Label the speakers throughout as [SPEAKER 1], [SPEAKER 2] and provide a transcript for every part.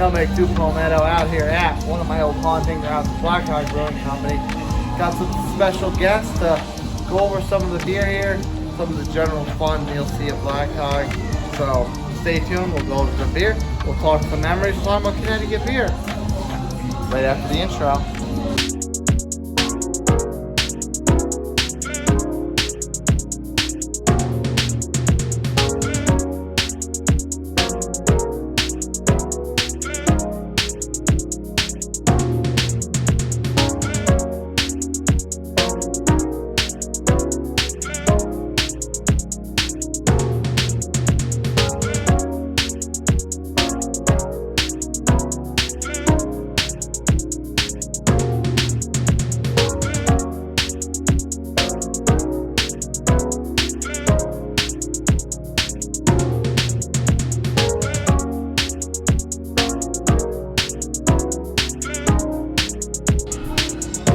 [SPEAKER 1] Nutmeg 2 Palmetto out here at one of my old haunting grounds, Black Hog Brewing Company. Got some special guests to go over some of the beer here, some of the general fun you'll see at Black Hog. So stay tuned, we'll go over the beer, we'll talk some memories, we'll talk about Connecticut beer right after the intro.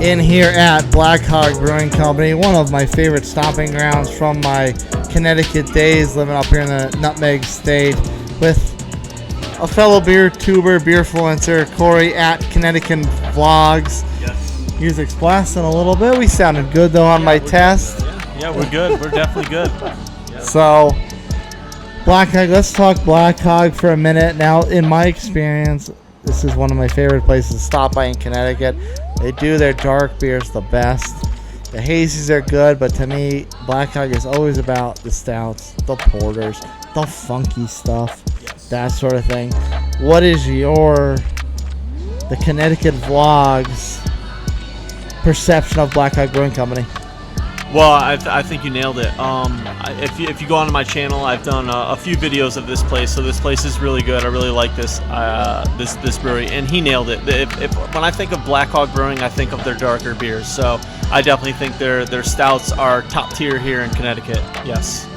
[SPEAKER 1] In here at Black Hog Brewing Company, one of my favorite stomping grounds from my Connecticut days living up here in the Nutmeg State, with a fellow beer tuber, beer influencer, Corey at Connecticut Vlogs.
[SPEAKER 2] Yes.
[SPEAKER 1] Music's blasting a little bit. We sounded good though on my test.
[SPEAKER 2] Yeah, we're good. We're definitely good. Yeah.
[SPEAKER 1] So, Black Hog, let's talk Black Hog for a minute. Now, in my experience, this is one of my favorite places to stop by in Connecticut. They do their dark beers the best. The hazies are good, but to me, Black Hog is always about the stouts, the porters, the funky stuff, that sort of thing. What is the Connecticut Vlogs perception of Black Hog Brewing Company?
[SPEAKER 2] Well, I think you nailed it. If you go onto my channel, I've done a few videos of this place. So this place is really good. I really like this this brewery, and he nailed it. When I think of Black Hog Brewing, I think of their darker beers. So I definitely think their stouts are top tier here in Connecticut. Yes.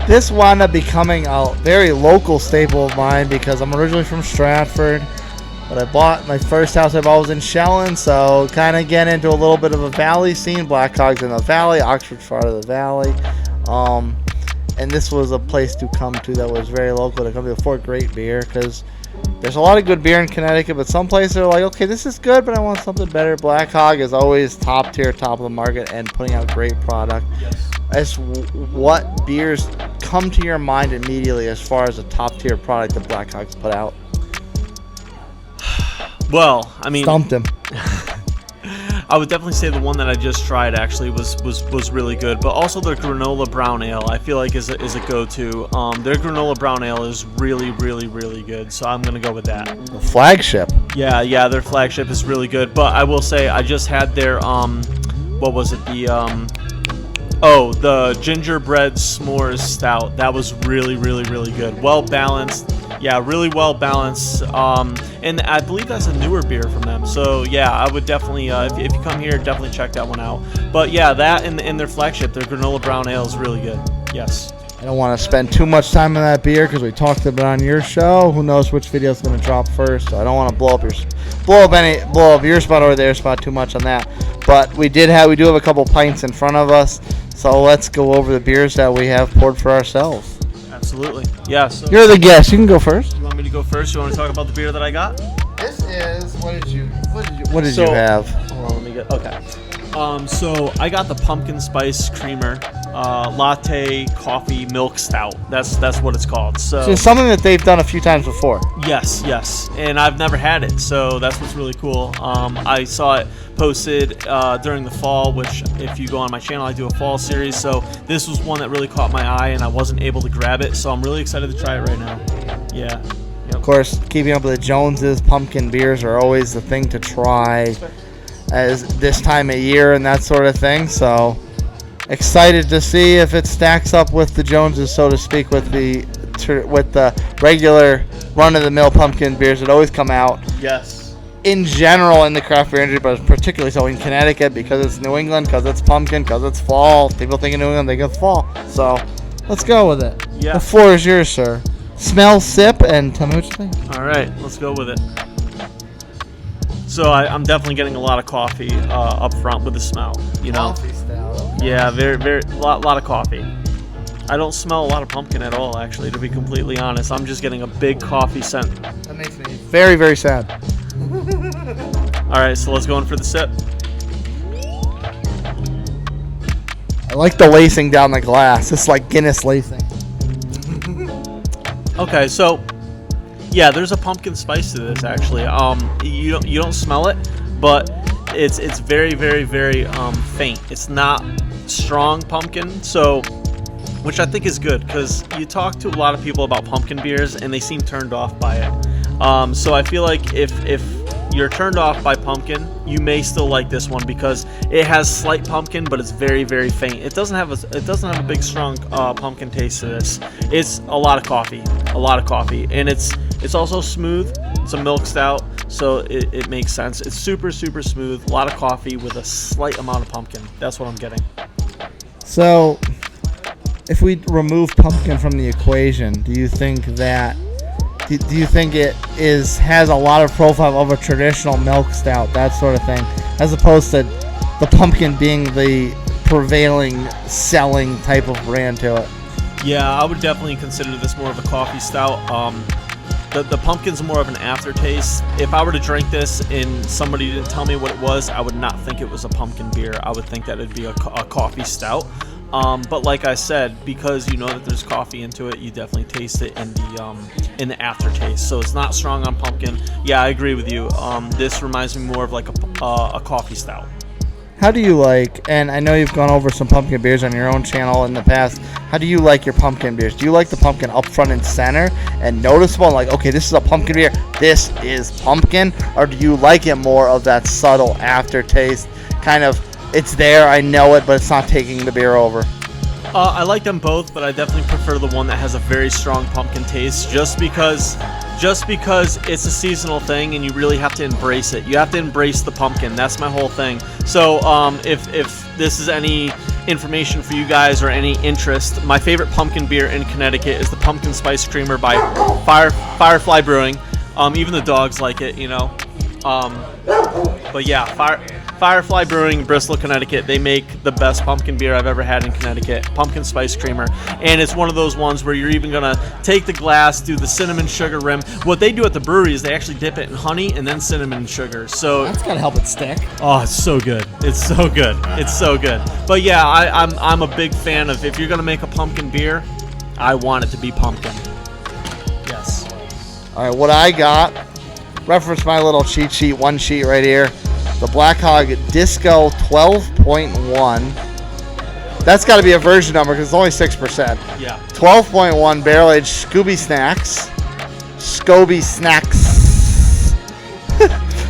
[SPEAKER 1] This wound up becoming a very local staple of mine because I'm originally from Stratford. But I bought my first house I bought was in Shellen, so kind of get into a little bit of a valley scene. Black Hog's in the valley, Oxford's part of the valley. And this was a place to come to that was very local to come to for great beer, because there's a lot of good beer in Connecticut, but some places are like, okay, this is good, but I want something better. Black Hog is always top tier, top of the market, and putting out great product.
[SPEAKER 2] Yes.
[SPEAKER 1] As what beers come to your mind immediately as far as a top tier product that Black Hog's put out?
[SPEAKER 2] Well, I mean,
[SPEAKER 1] Stumped him.
[SPEAKER 2] I would definitely say the one that I just tried actually was really good, but also their granola brown ale I feel like is a go-to. Their granola brown ale is really good, so I'm gonna go with that.
[SPEAKER 1] The flagship.
[SPEAKER 2] Yeah, their flagship is really good. But I will say I just had their what was it, the gingerbread s'mores stout. That was really good. Well balanced. Yeah, really well balanced. And I believe that's a newer beer from them. So yeah, I would definitely, if you come here, definitely check that one out. But yeah, that and their flagship, their granola brown ale is really good. Yes.
[SPEAKER 1] I don't want to spend too much time on that beer because we talked about it on your show. Who knows which video is going to drop first? So I don't want to blow up your spot or their spot too much on that. But we do have a couple pints in front of us. So let's go over the beers that we have poured for ourselves.
[SPEAKER 2] Absolutely. Yeah. So
[SPEAKER 1] you're the guest. You can go first.
[SPEAKER 2] You want me to go first? You want to talk about the beer that I got?
[SPEAKER 1] This is what did you have?
[SPEAKER 2] Hold on, let me get. Okay. So I got the pumpkin spice creamer latte coffee milk stout. That's what it's called. So
[SPEAKER 1] it's something that they've done a few times before.
[SPEAKER 2] Yes, and I've never had it, so that's what's really cool. I saw it posted during the fall, which if you go on my channel, I do a fall series. So this was one that really caught my eye, and I wasn't able to grab it. So I'm really excited to try it right now. Yeah. Yep.
[SPEAKER 1] Of course, keeping up with the Joneses, pumpkin beers are always the thing to try as this time of year and that sort of thing. So excited to see if it stacks up with the Joneses, so to speak, with the regular run-of-the-mill pumpkin beers that always come out.
[SPEAKER 2] Yes.
[SPEAKER 1] In general in the craft beer industry, but particularly so in Connecticut because it's New England, because it's pumpkin, because it's fall. People think of New England, they think of fall. So let's go with it.
[SPEAKER 2] Yeah.
[SPEAKER 1] The floor is yours, sir. Smell, sip, and tell me what you think.
[SPEAKER 2] All right, let's go with it. So I'm definitely getting a lot of coffee up front with the smell. You know.
[SPEAKER 1] Coffee style. Okay.
[SPEAKER 2] Yeah, very lot of coffee. I don't smell a lot of pumpkin at all, actually, to be completely honest. I'm just getting a big coffee scent.
[SPEAKER 1] That makes me very, very sad.
[SPEAKER 2] All right, so let's go in for the sip.
[SPEAKER 1] I like the lacing down the glass. It's like Guinness lacing.
[SPEAKER 2] Okay, so yeah, there's a pumpkin spice to this actually. You don't smell it, but it's very, very, very faint. It's not strong pumpkin, so which I think is good because you talk to a lot of people about pumpkin beers and they seem turned off by it. So I feel like if you're turned off by pumpkin, you may still like this one because it has slight pumpkin, but it's very, very faint. It doesn't have a big strong pumpkin taste to this. It's a lot of coffee, and it's also smooth. It's a milk stout, so it makes sense. It's super, super smooth, a lot of coffee with a slight amount of pumpkin. That's what I'm getting.
[SPEAKER 1] So, if we remove pumpkin from the equation, do you think it has a lot of profile of a traditional milk stout, that sort of thing, as opposed to the pumpkin being the prevailing selling type of brand to it?
[SPEAKER 2] Yeah, I would definitely consider this more of a coffee stout. The pumpkin's more of an aftertaste. If I were to drink this and somebody didn't tell me what it was, I would not think it was a pumpkin beer. I would think that it'd be a coffee stout. But like I said, because you know that there's coffee into it, you definitely taste it in the aftertaste. So it's not strong on pumpkin. Yeah, I agree with you. This reminds me more of like a coffee stout.
[SPEAKER 1] How do you like, and I know you've gone over some pumpkin beers on your own channel in the past, how do you like your pumpkin beers? Do you like the pumpkin up front and center and noticeable, like, okay, this is a pumpkin beer, this is pumpkin? Or do you like it more of that subtle aftertaste, kind of, it's there, I know it, but it's not taking the beer over?
[SPEAKER 2] I like them both, but I definitely prefer the one that has a very strong pumpkin taste, just because it's a seasonal thing and you really have to embrace it. You have to embrace the pumpkin. That's my whole thing. So if this is any information for you guys or any interest, my favorite pumpkin beer in Connecticut is the Pumpkin Spice Creamer by Thurs-Fri Brewing. Even the dogs like it, you know. But yeah, Thurs-Fri Brewing, Bristol, Connecticut. They make the best pumpkin beer I've ever had in Connecticut. Pumpkin Spice Creamer. And it's one of those ones where you're even going to take the glass, do the cinnamon sugar rim. What they do at the brewery is they actually dip it in honey and then cinnamon sugar. So
[SPEAKER 1] That's got to help it stick.
[SPEAKER 2] oh, it's so good. It's so good. It's so good. But yeah, I'm a big fan of, if you're going to make a pumpkin beer, I want it to be pumpkin. Yes.
[SPEAKER 1] All right, what I got, reference my little cheat sheet, one sheet right here. The Black Hog Disco 12.1. That's got to be a version number because it's only 6%.
[SPEAKER 2] Yeah.
[SPEAKER 1] 12.1 barrel aged Scooby Snacks. Scoby Snacks.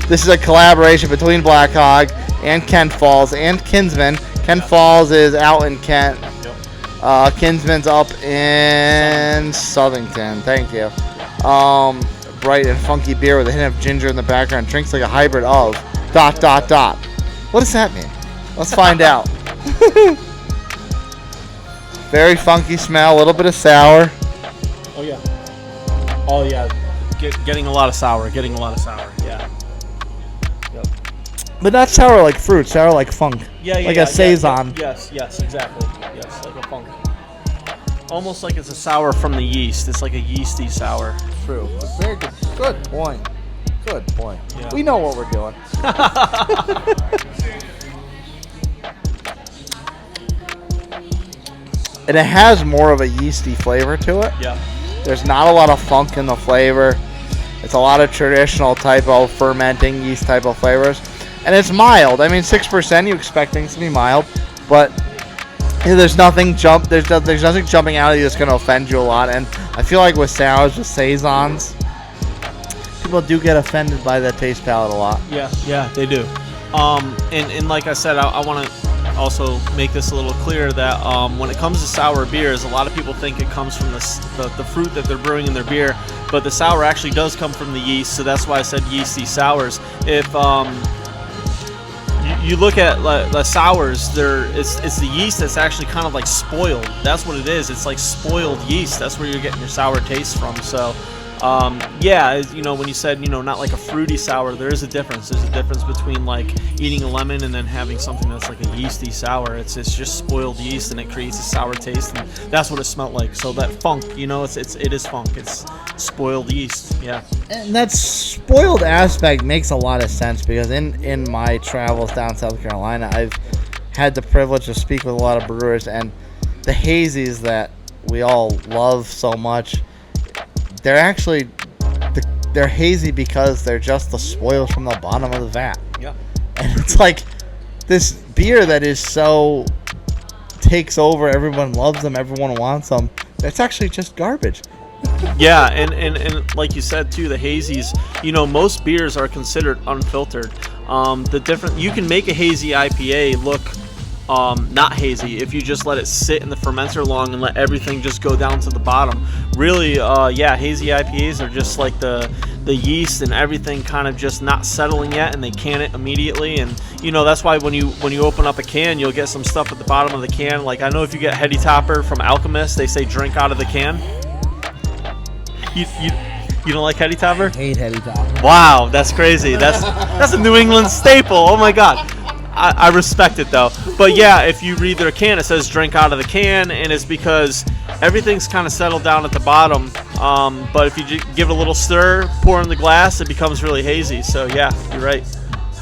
[SPEAKER 1] This is a collaboration between Black Hog and Kent Falls and Kinsman. Kent Falls is out in Kent.
[SPEAKER 2] Yep.
[SPEAKER 1] Kinsman's up in Southington. Thank you. Bright and funky beer with a hint of ginger in the background. Drinks like a hybrid of ... What does that mean? Let's find out. Very funky smell, a little bit of sour.
[SPEAKER 2] Oh yeah. Oh yeah. Getting a lot of sour. Yeah. Yep.
[SPEAKER 1] But not sour like fruit, sour like funk.
[SPEAKER 2] Yeah, yeah.
[SPEAKER 1] Like
[SPEAKER 2] yeah,
[SPEAKER 1] a saison.
[SPEAKER 2] Yes, exactly. Yes, like a funk. Almost like it's a sour from the yeast. It's like a yeasty sour.
[SPEAKER 1] True. Very good. Good point. Good point.
[SPEAKER 2] Yeah.
[SPEAKER 1] We know what we're doing. And it has more of a yeasty flavor to it.
[SPEAKER 2] Yeah.
[SPEAKER 1] There's not a lot of funk in the flavor. It's a lot of traditional type of fermenting yeast type of flavors. And it's mild. I mean, 6%, you expect things to be mild. But there's nothing there's nothing jumping out at you that's going to offend you a lot. And I feel like with sours, with saisons, people do get offended by that taste palette a lot.
[SPEAKER 2] Yeah, they do. And like I said, I want to also make this a little clear that when it comes to sour beers, a lot of people think it comes from the fruit that they're brewing in their beer, but the sour actually does come from the yeast, so that's why I said yeasty sours. If you look at the sours, it's the yeast that's actually kind of like spoiled. That's what it is. It's like spoiled yeast. That's where you're getting your sour taste from. So Yeah, when you said, not like a fruity sour, there is a difference. There's a difference between like eating a lemon and then having something that's like a yeasty sour. It's just spoiled yeast and it creates a sour taste, and that's what it smelled like. So that funk, it is funk. It's spoiled yeast. Yeah.
[SPEAKER 1] And that spoiled aspect makes a lot of sense because in my travels down South Carolina, I've had the privilege to speak with a lot of brewers, and the hazies that we all love so much, they're actually they're hazy because they're just the spoils from the bottom of the vat.
[SPEAKER 2] Yeah.
[SPEAKER 1] And it's like this beer that is so takes over, everyone loves them, everyone wants them. It's actually just garbage.
[SPEAKER 2] Yeah, and like you said too, the hazies, most beers are considered unfiltered. You can make a hazy IPA look not hazy if you just let it sit in the fermenter long and let everything just go down to the bottom. Really, hazy IPAs are just like the yeast and everything kind of just not settling yet, and they can it immediately. And that's why when you open up a can, you'll get some stuff at the bottom of the can. Like I know if you get Heady Topper from Alchemist, they say drink out of the can. You don't like Heady Topper?
[SPEAKER 1] I hate Heady Topper.
[SPEAKER 2] Wow, that's crazy. That's a New England staple. Oh my God. I respect it though. But yeah, if you read their can, it says drink out of the can, and it's because everything's kind of settled down at the bottom. But if you give it a little stir, pour in the glass, it becomes really hazy. So yeah, you're right.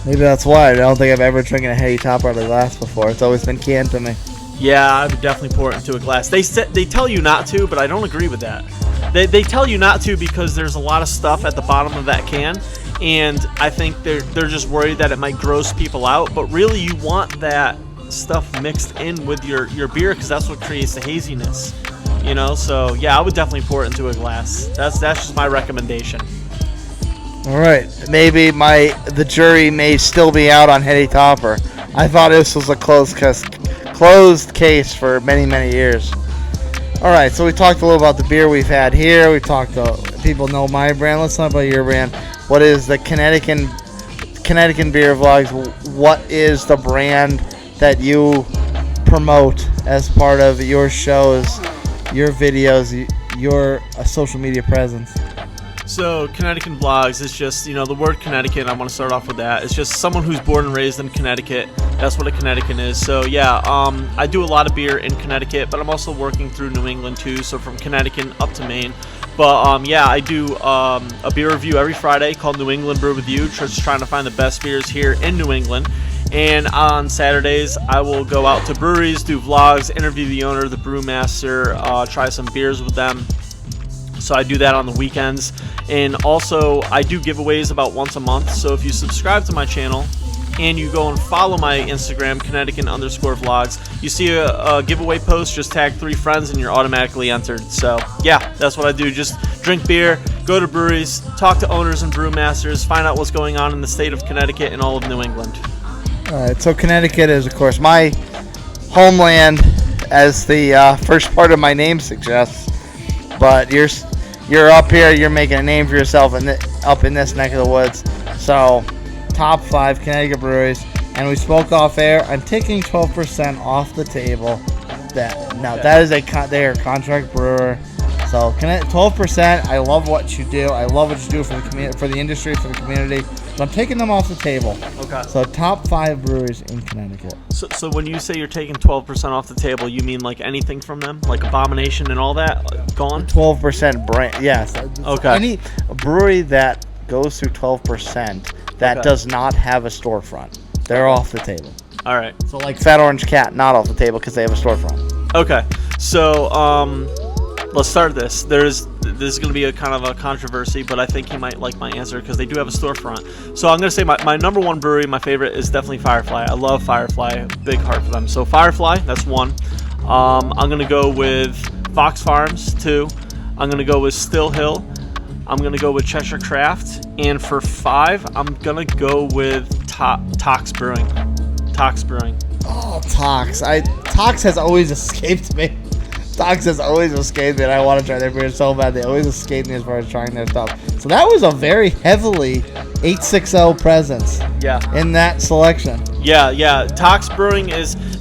[SPEAKER 1] Maybe that's why I don't think I've ever drinking a Heady Topper out of a glass before. It's always been canned to me.
[SPEAKER 2] Yeah, I would definitely pour it into a glass. They tell you not to, but I don't agree with that. They tell you not to because there's a lot of stuff at the bottom of that can, and I think they're just worried that it might gross people out. But really, you want that stuff mixed in with your beer because that's what creates the haziness. So yeah, I would definitely pour it into a glass. That's just my recommendation.
[SPEAKER 1] All right, maybe the jury may still be out on Heady Topper. I thought this was a closed case for many, many years. All right, so we talked a little about the beer we've had here. We talked to people know my brand. Let's talk about your brand. What is the Connecticut Beer Vlogs? What is the brand that you promote as part of your shows, your videos, your social media presence?
[SPEAKER 2] So Connecticut Vlogs is just, the word Connecticut, I want to start off with that. It's just someone who's born and raised in Connecticut. That's what a Connecticut is. So yeah, I do a lot of beer in Connecticut, but I'm also working through New England too, so from Connecticut up to Maine. But yeah, I do a beer review every Friday called New England Brew with You, just trying to find the best beers here in New England. And on Saturdays, I will go out to breweries, do vlogs, interview the owner, the brewmaster, try some beers with them. So I do that on the weekends. And also, I do giveaways about once a month. So if you subscribe to my channel and you go and follow my Instagram, Connecticut_vlogs, you see a giveaway post, just tag 3 friends and you're automatically entered. So yeah, that's what I do. Just drink beer, go to breweries, talk to owners and brewmasters, find out what's going on in the state of Connecticut and all of New England.
[SPEAKER 1] All right, so Connecticut is, of course, my homeland, as the first part of my name suggests. But you're up here, you're making a name for yourself up in this neck of the woods. So, top 5 Connecticut breweries. And we spoke off air. I'm taking 12% off the table. That is they are a contract brewer. So 12%. I love what you do. I love what you do for the community, for the industry, for the community. So I'm taking them off the table.
[SPEAKER 2] Okay.
[SPEAKER 1] So top 5 breweries in Connecticut.
[SPEAKER 2] So when you say you're taking 12% off the table, you mean like anything from them, like Abomination and all that, gone?
[SPEAKER 1] 12% brand. Yes.
[SPEAKER 2] Okay.
[SPEAKER 1] Any brewery that goes through 12% that does not have a storefront, they're off the table.
[SPEAKER 2] All right.
[SPEAKER 1] So like Fat Orange Cat, not off the table because they have a storefront.
[SPEAKER 2] Okay. So let's start this. This is going to be a kind of a controversy, but I think you might like my answer because they do have a storefront. So I'm going to say my number 1 brewery, my favorite, is definitely Firefly. I love Firefly. Big heart for them. So Firefly, that's 1. I'm going to go with Fox Farms, 2. I'm going to go with Still Hill. I'm going to go with Cheshire Craft. And for 5, I'm going to go with Tox Brewing. Tox Brewing.
[SPEAKER 1] Oh, Tox. Tox has always escaped me. Tox has always escaped me, and I want to try their beer so bad. They always escape me as far as trying their stuff. So that was a very heavily 860 presence in that selection.
[SPEAKER 2] Yeah. Tox Brewing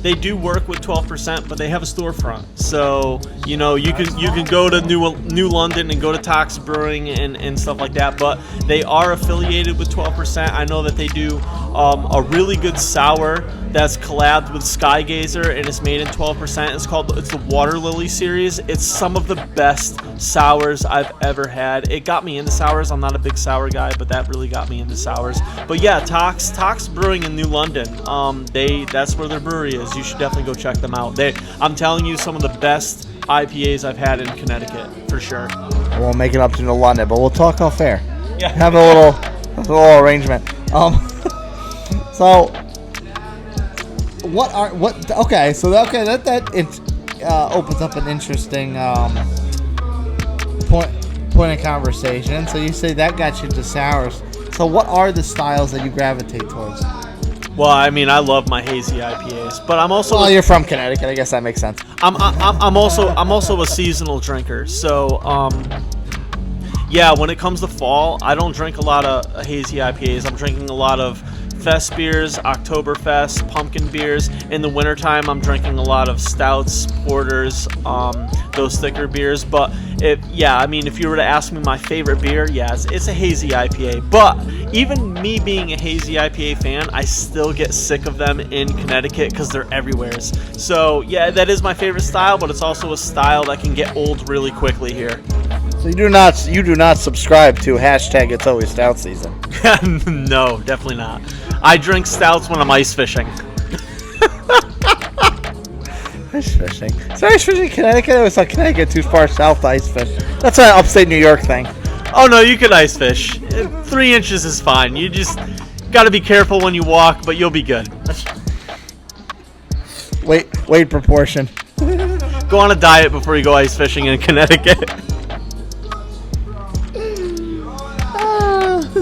[SPEAKER 2] they do work with 12%, but they have a storefront. So you can go to New London and go to Tox Brewing and stuff like that. But they are affiliated with 12%. I know that they do a really good sour that's collabed with Skygazer, and it's made in 12%. It's the Water Lily series. It's some of the best sours I've ever had. It got me into sours. I'm not a big sour guy, but that really got me into sours. But yeah, Tox Brewing in New London. That's where their brewery is. You should definitely go check them out. I'm telling you, some of the best IPAs I've had in Connecticut for sure.
[SPEAKER 1] We'll make it up to New London, but we'll talk off air.
[SPEAKER 2] Yeah.
[SPEAKER 1] Have a little arrangement. So that opens up an interesting point of conversation. So you say that got you into sours. So what are the styles that you gravitate towards?
[SPEAKER 2] Well, I mean, I love my hazy IPAs, but I'm also.
[SPEAKER 1] Well, you're from Connecticut. I guess that makes sense.
[SPEAKER 2] I'm also a seasonal drinker. So yeah, when it comes to fall, I don't drink a lot of hazy IPAs. I'm drinking a lot of fest beers, Oktoberfest, pumpkin beers. In the wintertime, I'm drinking a lot of stouts, porters, those thicker beers. But if you were to ask me my favorite beer, it's a hazy IPA. But even me being a hazy IPA fan, I still get sick of them in Connecticut because they're everywhere. So yeah, that is my favorite style, but it's also a style that can get old really quickly here.
[SPEAKER 1] So you do not subscribe to #It's Always Stout Season.
[SPEAKER 2] No, definitely not. I drink stouts when I'm ice fishing.
[SPEAKER 1] Ice fishing? Is there ice fishing in Connecticut? I always thought Connecticut too far south to ice fish. That's an upstate New York thing.
[SPEAKER 2] Oh no, you could ice fish. 3 inches is fine. You just got to be careful when you walk, but you'll be good.
[SPEAKER 1] Weight proportion.
[SPEAKER 2] Go on a diet before you go ice fishing in Connecticut.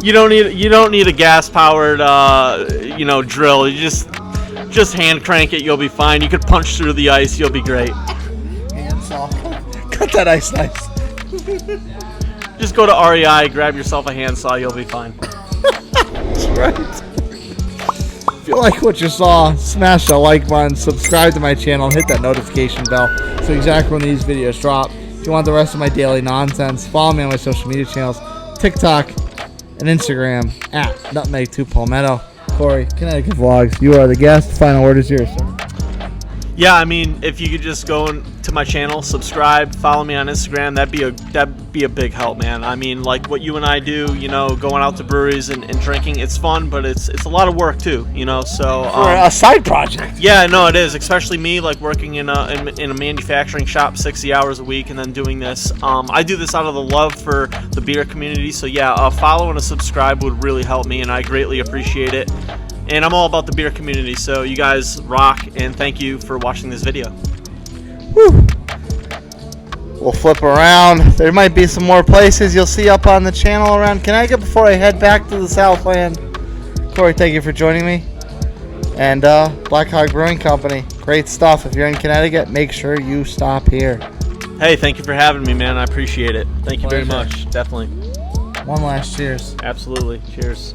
[SPEAKER 2] You don't need a gas powered drill. You just hand crank it, you'll be fine. You could punch through the ice, you'll be great.
[SPEAKER 1] Handsaw. Cut that ice nice.
[SPEAKER 2] Just go to REI, grab yourself a handsaw, you'll be fine.
[SPEAKER 1] That's right. If you like what you saw, smash the like button, subscribe to my channel, hit that notification bell so exactly when these videos drop. If you want the rest of my daily nonsense, follow me on my social media channels, TikTok and Instagram @Nutmeg2Palmetto. Corey, Connecticut Vlogs, you are the guest. Final word is yours, sir.
[SPEAKER 2] Yeah, I mean, if you could just go to my channel, subscribe, follow me on Instagram, that'd be a big help, man. I mean, like what you and I do, going out to breweries and drinking, it's fun, but it's a lot of work too, So
[SPEAKER 1] for a side project.
[SPEAKER 2] Yeah, no, it is. Especially me, like working in a manufacturing shop 60 hours a week and then doing this. I do this out of the love for the beer community. So yeah, a follow and a subscribe would really help me, and I greatly appreciate it. And I'm all about the beer community, so you guys rock, and thank you for watching this video.
[SPEAKER 1] Woo. We'll flip around. There might be some more places you'll see up on the channel around Connecticut before I head back to the Southland. Corey, thank you for joining me. And Black Hog Brewing Company, great stuff. If you're in Connecticut, make sure you stop here.
[SPEAKER 2] Hey, thank you for having me, man. I appreciate it. Thank you very much. Definitely.
[SPEAKER 1] One last cheers.
[SPEAKER 2] Absolutely. Cheers.